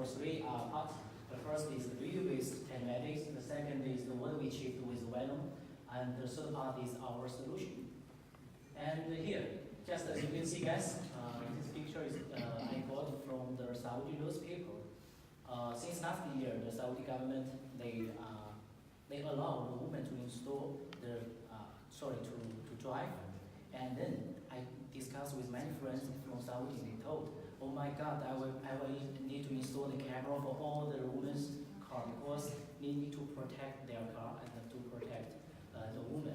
Three parts. The first is the video-based telematics, the second is the what we achieved with Venom, and the third part is our solution. And here, just as you can see guys, this picture is I got from the Saudi newspaper. Since last year, the Saudi government, they allow the women to install the, to drive. And then I discussed with many friends from Saudi, they told, oh my God, I will need to install the camera for all the women's car because they need to protect their car and to protect the woman.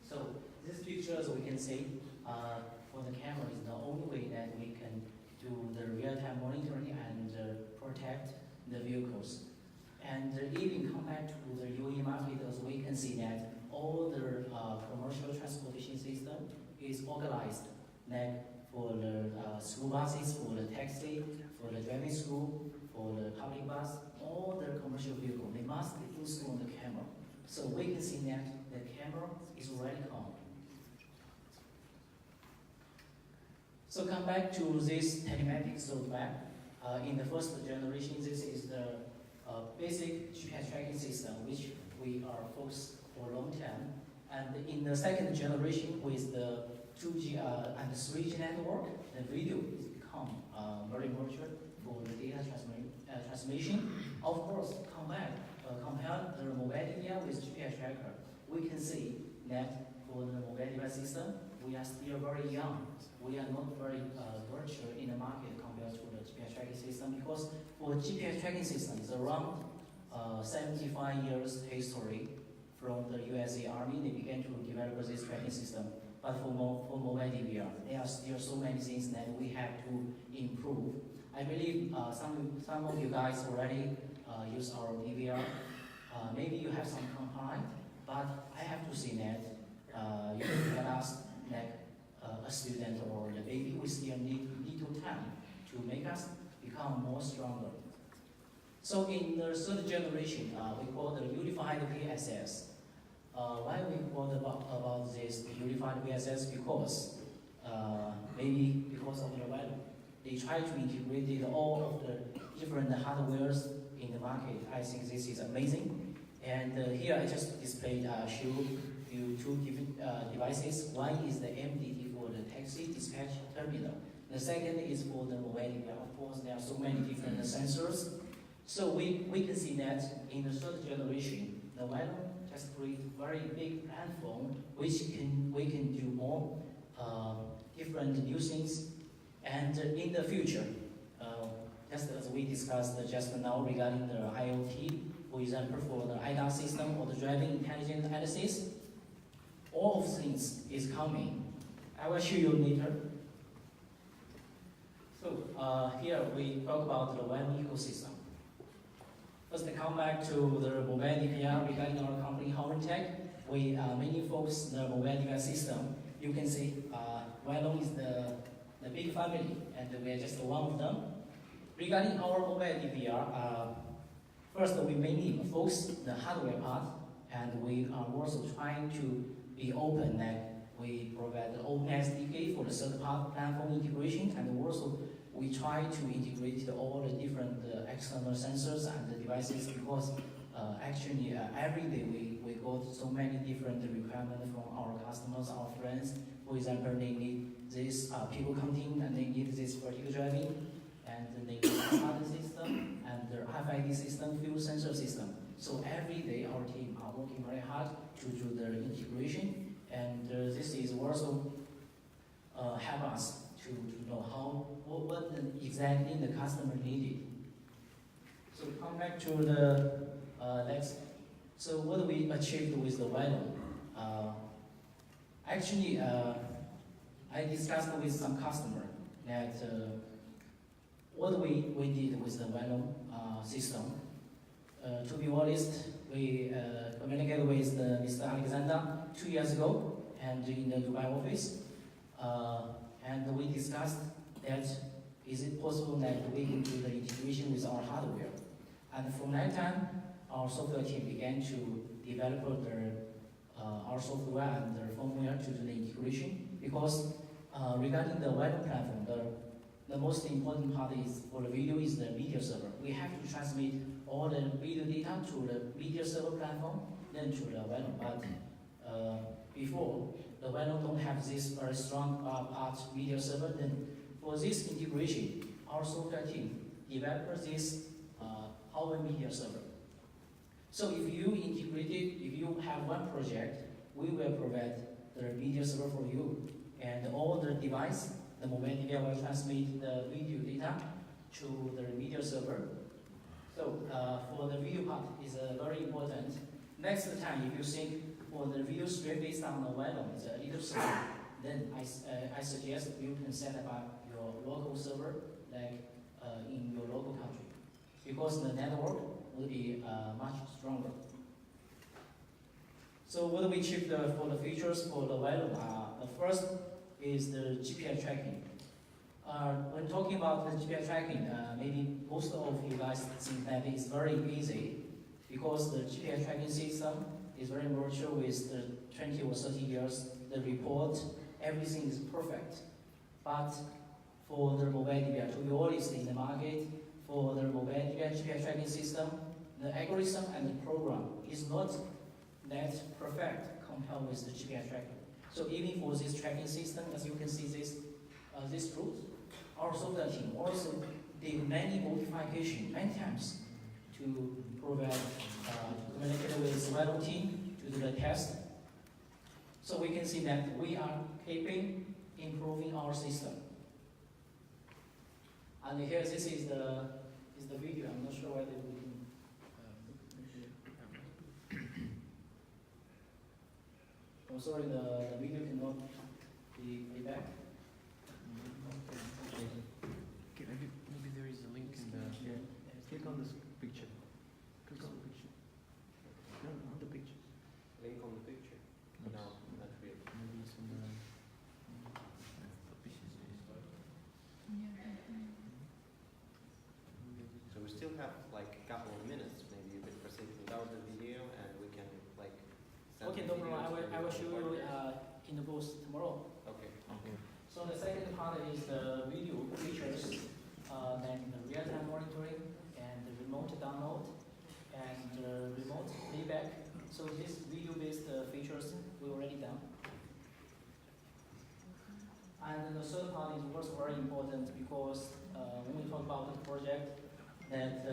So this picture, as we can see, for the camera is the only way that we can do the real-time monitoring and protect the vehicles. And even compared to the UAE market, as we can see that all the commercial transportation system is organized, like for the school buses, for the taxi, for the driving school, for the public bus, all the commercial vehicles, they must install the camera. So we can see that the camera is already on. So come back to this telematics roadmap. In the first generation, this is the basic GPS tracking system, which we are focused for a long time. And in the second generation, with the 2G and 3G network, the video is become very mature for the data transmission. Of course, compare the mobile data with GPS tracker, we can see that for the mobile device system, we are still very young. We are not very mature in the market compared to the GPS tracking system because for GPS tracking system, it's around 75 years history from the USA Army. They began to develop this tracking system. But for mobile DVR, there are still so many things that we have to improve. I believe some of you guys already use our DVR. Maybe you have some complaint, but I have to say that you can ask like a student or the baby, we still need little time to make us become more stronger. So in the third generation, we call the unified PSS. Why we call about this unified PSS? Because maybe because of the value. They try to integrate all of the different hardwares in the market. I think this is amazing. And here I just displayed, show you two different devices. One is the MDT for the taxi dispatch terminal. The second is for the mobile. Of course, there are so many different sensors. So we can see that in the third generation, the value just create very big platform which we can do more different new things. And in the future, just as we discussed just now regarding the IoT, for example, for the ADAS system or the driving intelligent analysis, all of things is coming. I will show you later. So here we talk about the one ecosystem. First, come back to the mobile DVR regarding our company, Tech. We mainly focus the mobile device system. You can see Venom is the big family, and we are just one of them. Regarding our mobile DVR, first we mainly focus the hardware part, and we are also trying to be open, that we provide the open SDK for the third-party platform integration, and also we try to integrate all the different external sensors and the devices because actually every day we got so many different requirements from our customers, our friends. For example, they need this people counting and they need this vertical driving, and they need the other system and the RFID system, fuel sensor system. So every day our team are working very hard to do the integration, and this is also help us to know what exactly the customer needed. So come back to the next. So what we achieved with the Venom? Actually, I discussed with some customer that what we did with the Venom system. To be honest, we communicated with Mr. Alexander 2 years ago, and in the Dubai office. And we discussed that is it possible that we can do the integration with our hardware. And from that time, our software team began to develop our software and the firmware to do the integration. Because regarding the web platform, the most important part is for the video is the media server. transmit all the video data to the media server platform, then to the Venom. But before, the Venom don't have this very strong part media server. Then for this integration, our software team developed this hardware media server. So if you integrate it, if you have one project, we will provide the media server for you, and all the device, the mobile media will transmit the video data to the media server. So for the video part is very important. Next time, if you think for the video stream based on the Venom is a little slow, then I suggest you can set up your local server like in your local country, because the network will be much stronger. So what do we check for the features for the Venom? The first is the GPI tracking. When talking about the GPI tracking, maybe most of you guys think that it's very easy, because the GPI tracking system is very mature with the 20 or 30 years. The report, everything is perfect. But for the mobile DVR, to be honest, in the market, for the mobile DVR GPI tracking system, the algorithm and the program is not that perfect compared with the GPI tracking. So even for this tracking system, as you can see this route, our software team also did many modifications, many times, to provide, to communicate with the Venom team to do the test. So we can see that we are keeping improving our system. And here, this is the video. I'm not sure whether we can. Oh, sorry, the video cannot be back. Okay, maybe there is a link in the. Yeah. Click on this picture. Click on the picture. No, on the picture. Link on the picture? No, not really. Maybe it's on the. So we still have like a couple of minutes. Maybe you can proceed without the video, and we can like. Send Okay, the no video problem. to I will show you recording. in the booth tomorrow. Okay. Okay. So the second part is the video features, then the real-time monitoring and the remote download and remote playback. So this video-based features we already done. And the third part is also very important, because when we talk about the project, that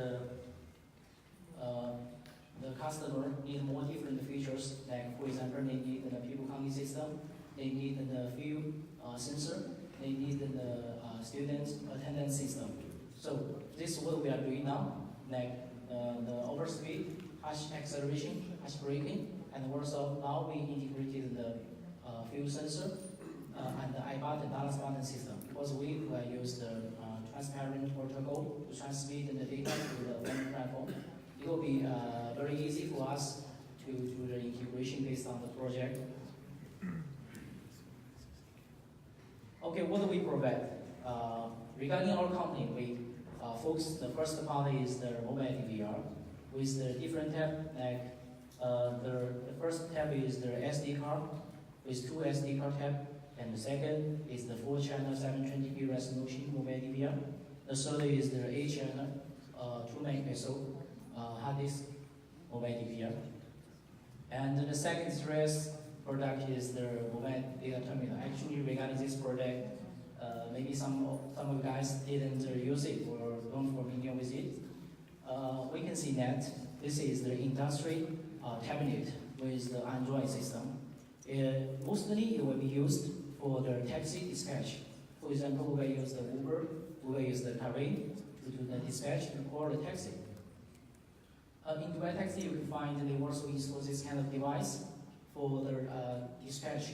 the customer need more different features. Like for example, they need the people counting system, they need the field sensor, they need the student attendance system. So this is what we are doing now, like the overspeed, harsh acceleration, harsh braking, and also now we integrated the field sensor and the iButton balance button system, because we will use the transparent protocol to transmit the data to the Venom platform. It will be very easy for us to do the integration based on the project. Okay, what do we provide? Regarding our company, we focus, the first part is the mobile DVR with the different tab, like the first tab is the SD card with 2 SD card tab, and the second is the 4-channel 720p resolution mobile DVR. The third is the 8-channel 2 megapixel hard disk mobile DVR. And the second series product is the mobile data terminal. Actually, regarding this product, maybe some of you guys didn't use it or don't familiar with it. We can see that this is the industry cabinet with the Android system. Mostly it will be used for the taxi dispatch. For example, we will use the Uber, we will use the Careem to do the dispatch and call the taxi. In Dubai Taxi, you can find they also install this kind of device for the dispatch.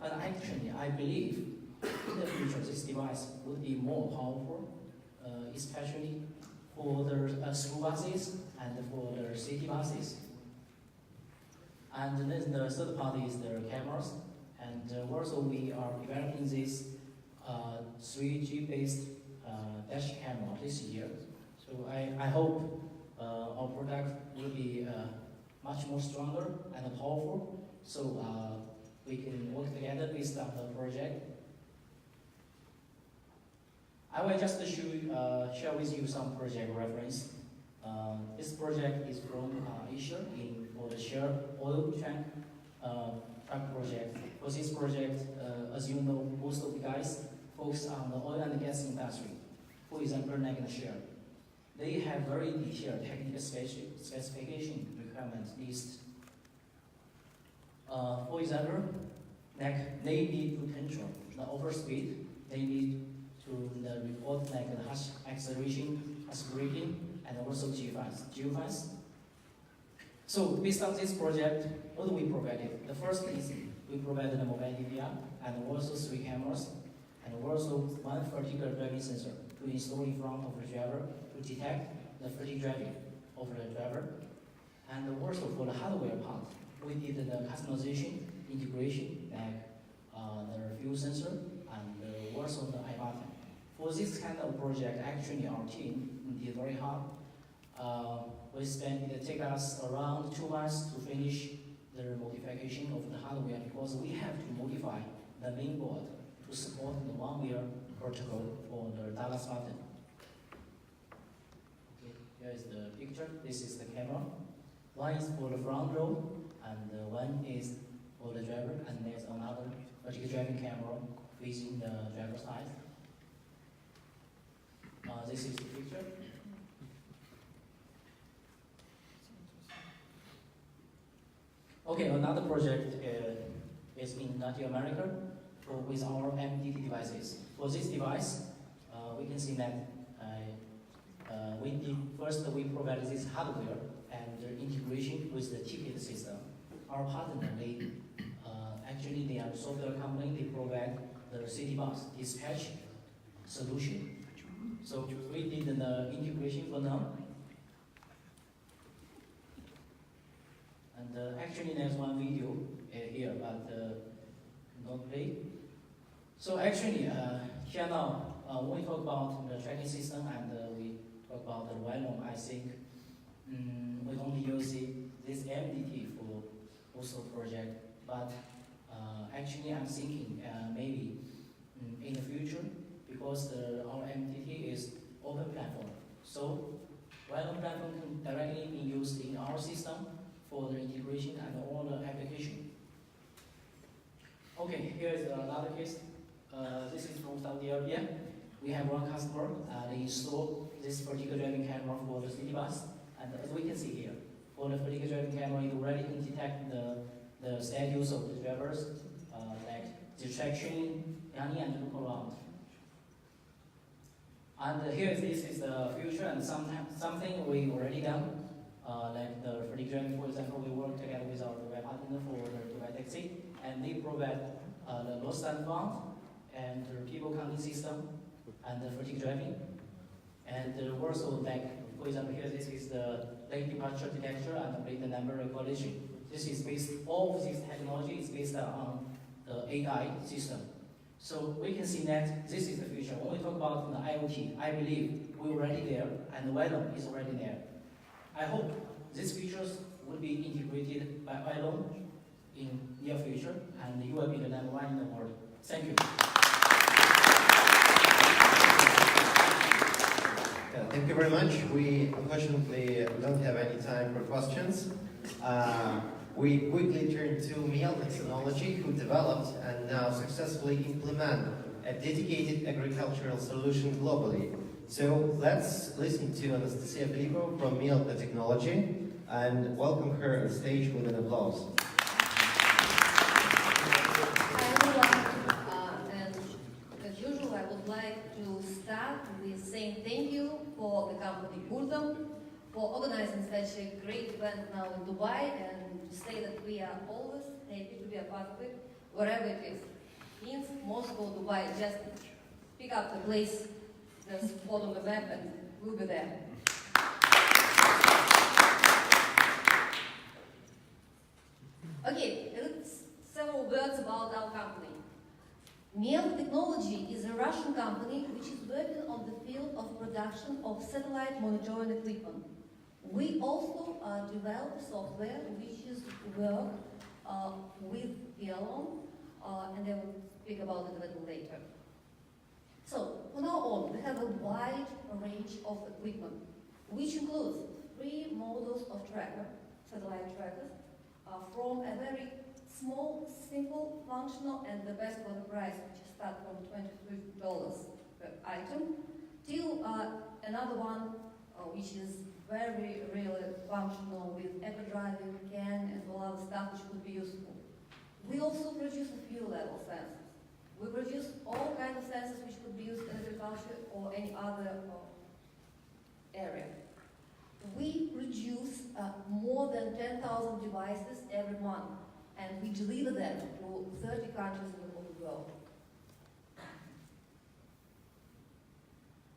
But actually, I believe in the future this device would be more powerful, especially for the school buses and for the city buses. And then the third part is the cameras. And also we are developing this 3G based dash camera this year. So I hope our product will be much more stronger and powerful, so we can work together based on the project. I will just share with you some project reference. This project is from Asia for the shared oil tank truck project. For this project, as you know, most of the guys focus on the oil and gas industry. For example, like the Shell. They have very detailed technical specification requirements list. For example, like they need to control the overspeed, they need to report like the harsh acceleration, harsh braking, and also geofence. So based on this project, what do we provided? The first is we provided the mobile DVR and also 3 cameras and also one vertical driving sensor to install in front of the driver to detect the vertical driving of the driver. And also for the hardware part, we did the customization, integration, like the fuel sensor and also the I button. For this kind of project, actually our team did very hard. It take us around 2 months to finish the modification of the hardware because we have to modify the main board to support the one-wheel protocol for the Dallas button. Okay, here is the picture. This is the camera. One is for the front row, and one is for the driver, and there's another vertical driving camera facing the driver's side. This is the picture. Okay, another project is in Latin America with our MDT devices. For this device, we can see that first we provided this hardware and the integration with the ticket system. Our partner, actually they are a software company, they provide the city bus dispatch solution. So we did the integration for them. And actually there's one video here, but not play. So actually here now, when we talk about the tracking system and we talk about the volume, I think we only use this MDT for also project, but actually I'm thinking maybe in the future, because our MDT is open platform, so volume platform can directly be used in our system for the integration and all the application. Okay, here is another case. This is from Saudi Arabia. We have one customer, they install this vertical driving camera for the city bus, and as we can see here, for the vertical driving camera, it already can detect the status of the drivers, like distraction, running and look around. And here, this is the future and something we already done. Like the vertical driving, for example, we work together with our web partner for the Pre-GITEX, and they provide the lost and found and the people counting system and the vertical driving. And also, like, for example, here this is the lane departure detection and the plate number recognition. This is based, all of this technology is based on the AI system. So we can see that this is the future. When we talk about the IoT, I believe we're already there and the weather is already there. I hope these features will be integrated by ILO in near future, and you will be the number one in the world. Thank you. Thank you very much. We unfortunately don't have any time for questions. We quickly turn to Miel Technology, who developed and now successfully implement a dedicated agricultural solution globally. So let's listen to Anastasia Filippo from Miel Technology and welcome her on stage with an applause. Hi everyone, and as usual I would like to start with saying thank you for the company Gurtam for organizing such a great event now in Dubai, and to say that we are always happy to be a part of it, wherever it is. Means Moscow, Dubai, just pick up the place, just follow the map and we'll be there. Okay, several words about our company. Miel Technology is a Russian company which is working on the field of production of satellite monitoring equipment. We also develop software which is work with PLM, and I will speak about it a little later. So, from now on, we have a wide range of equipment, which includes models of satellite trackers, from a very small, simple, functional, and the best for the price, which start from $23 per item, till another one which is very really functional with eco-driving, CAN, and all other stuff which could be useful. We also produce a fuel level sensors. We produce all kinds of sensors which could be used in agriculture or any other area. We produce more than 10,000 devices every month, and we deliver them to 30 countries in the world.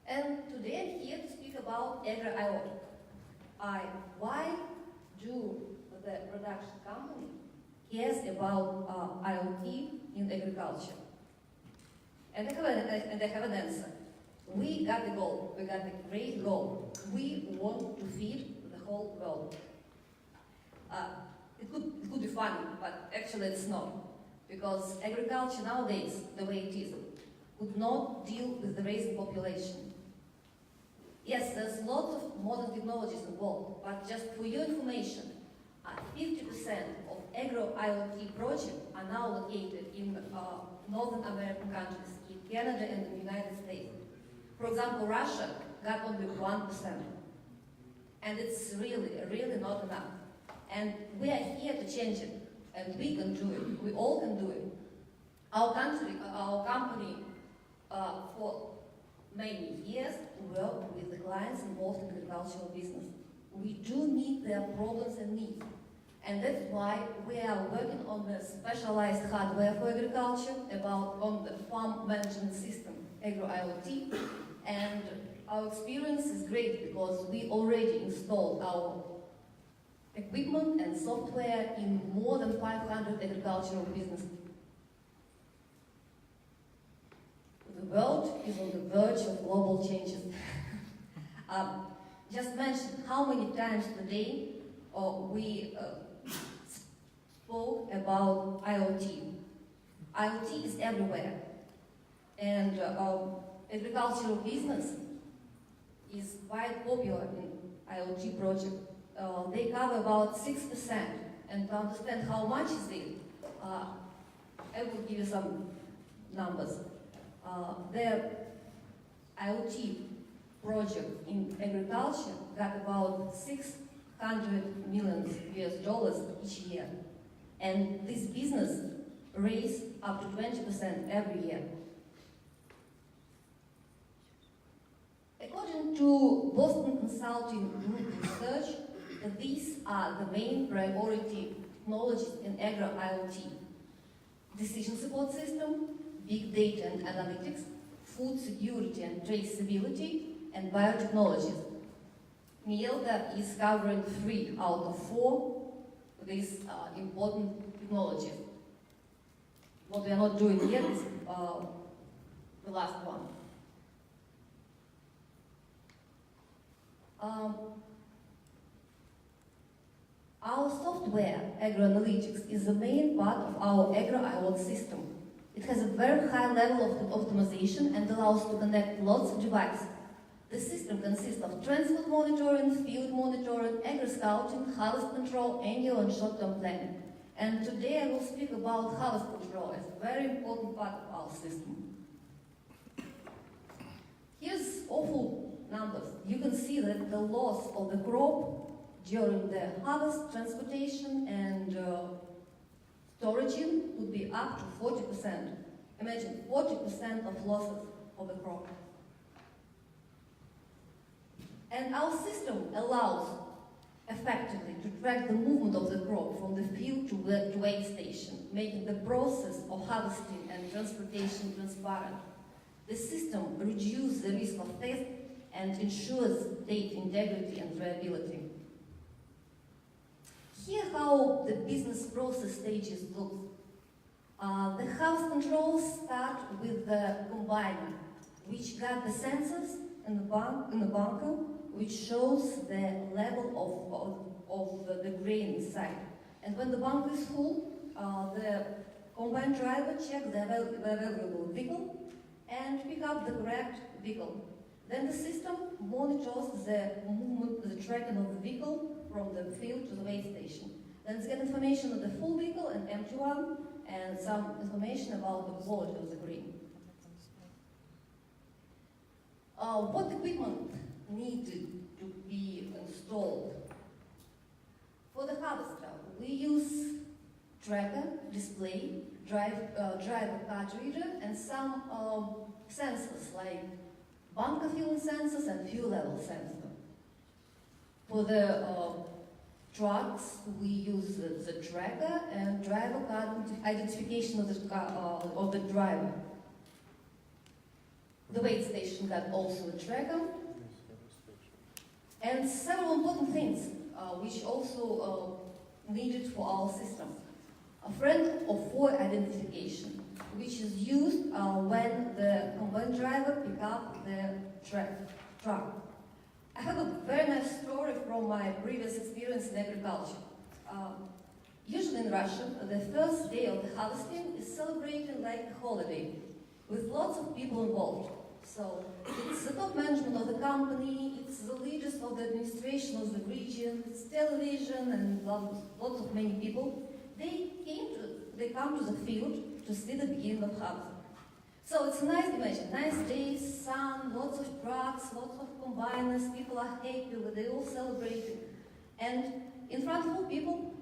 And today I'm here to speak about agri-IoT. Why do the production company cares about IoT in agriculture? And I have an answer. We got the goal. We got the great goal. We want to feed the whole world. It could be funny, but actually it's not. Because agriculture nowadays, the way it is, could not deal with the rising population. Yes, there's lots of modern technologies involved, but just for your information, 50% of agro-IoT projects are now located in Northern American countries, in Canada and the United States. For example, Russia got only 1%. And it's really, really not enough. And we are here to change it. And we can do it. We all can do it. Our company, for many years, worked with the clients involved in agricultural business. We do meet their problems and needs. And that's why we are working on the specialized hardware for agriculture, on the farm management system, agro-IoT. And our experience is great because we already installed our equipment and software in more than 500 agricultural businesses. The world is on the verge of global changes. Just mention how many times today we spoke about IoT. IoT is everywhere. And agricultural business is quite popular in IoT project. They cover about 6%. And to understand how much is it, I will give you some numbers. The IoT project in agriculture got about $600 million each year. And this business raised up to 20% every year. According to Boston Consulting Group research, these are the main priority technologies in agro-IoT. Decision support system, big data and analytics, food security and traceability, and biotechnologies. Mielda is covering 3 out of 4 of these important technologies. What we are not doing yet is the last one. Our software, AgroAnalytics, is the main part of our agro-IoT system. It has a very high level of optimization and allows to connect lots of devices. The system consists of transport monitoring, field monitoring, agri-scouting, harvest control, annual and short-term planning. And today I will speak about harvest control as a very important part of our system. Here's awful numbers. You can see that the loss of the crop during the harvest, transportation, and storage would be up to 40%. Imagine 40% of losses of the crop. And our system allows effectively to track the movement of the crop from the field to the weigh station, making the process of harvesting and transportation transparent. The system reduces the risk of theft and ensures data integrity and reliability. Here how the business process stages look. The harvest controls start with the combiner, which got the sensors in the bunker, which shows the level of the grain inside. And when the bunker is full, the combine driver checks the available vehicle and pick up the correct vehicle. Then the system monitors the movement, the tracking of the vehicle from the field to the weigh station. Then it's get information of the full vehicle and empty one, and some information about the quality of the grain. What equipment needed to be installed? For the harvester, we use tracker, display, driver card reader, and some sensors like bunker filling sensors and fuel level sensor. For the trucks, we use the tracker and driver card identification of the driver. The weigh station got also a tracker, and several important things which also needed for our system. A friend of four identification, which is used when the combine driver pick up the truck. I have a very nice story from my previous experience in agriculture. Usually in Russia, the first day of the harvesting is celebrated like a holiday, with lots of people involved. So it's the top management of the company, it's the leaders of the administration of the region, it's television and lots of many people. They come to the field to see the beginning of harvest. So it's a nice image, nice day, sun, lots of trucks, lots of combiners, people are happy, they all celebrating. And in front of all people,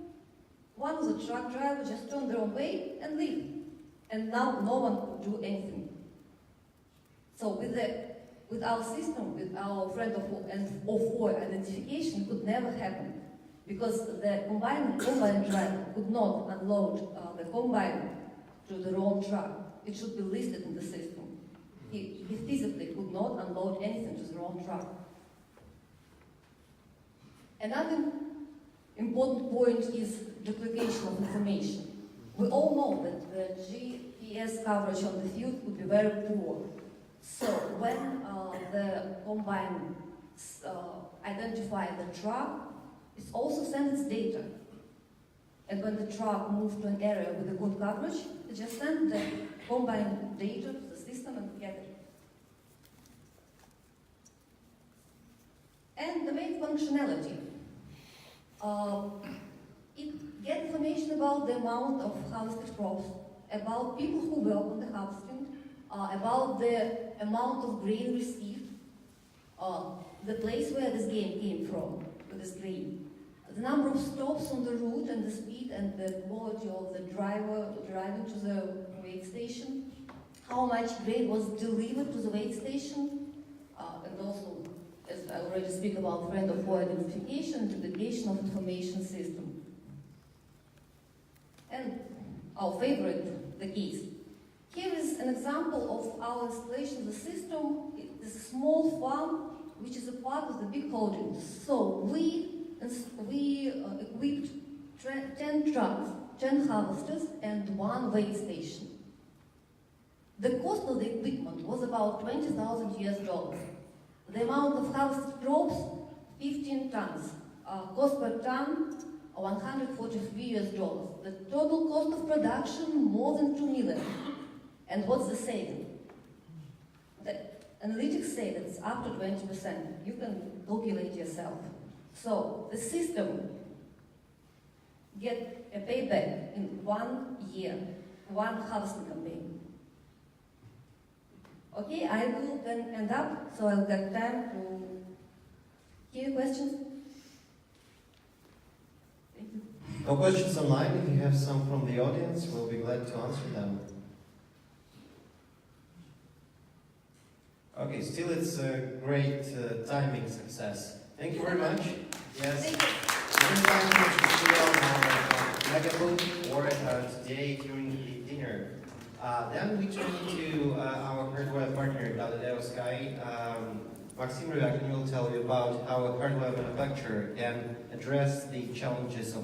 one of the truck drivers just turned their own way and leave. And now no one could do anything. So with our system, with our friend of four identification, it could never happen. Because the combine driver could not unload the combine to the wrong truck. It should be listed in the system. He physically could not unload anything to the wrong truck. Another important point is duplication of information. We all know that the GPS coverage on the field would be very poor. So when the combine identifies the truck, it also sends its data. And when the truck moves to an area with a good coverage, it just sends the combine data to the system and get it. And the main functionality. It gets information about the amount of harvested crops, about people who work on the harvesting, about the amount of grain received, the place where this grain came from, with this grain, the number of stops on the route and the speed and the quality of the driver driving to the weigh station, how much grain was delivered to the weigh station, and also, as I already speak about friend of four identification, duplication of information system. And our favorite, the case. Here is an example of our installation of the system. It is a small farm which is a part of the big holding. So we equipped 10 trucks, 10 harvesters, and 1 weigh station. The cost of the equipment was about $20,000. The amount of harvested crops, 15 tons. Cost per ton, $143. The total cost of production, more than $2 million. And what's the saving? The analytics say that it's up to 20%. You can calculate yourself. So the system get a payback in 1 year, 1 harvesting campaign. Okay, I will then end up, so I'll get time to hear questions. Thank you. No questions online. If you have some from the audience, we'll be glad to answer them. Okay, still it's a great timing success. Thank you very much. Yes. Thank you. Mega booth or today during the dinner. Then we turn to our hardware partner, Galileo Sky. Maxim Ryakin will tell you about how a hardware manufacturer can address the challenges of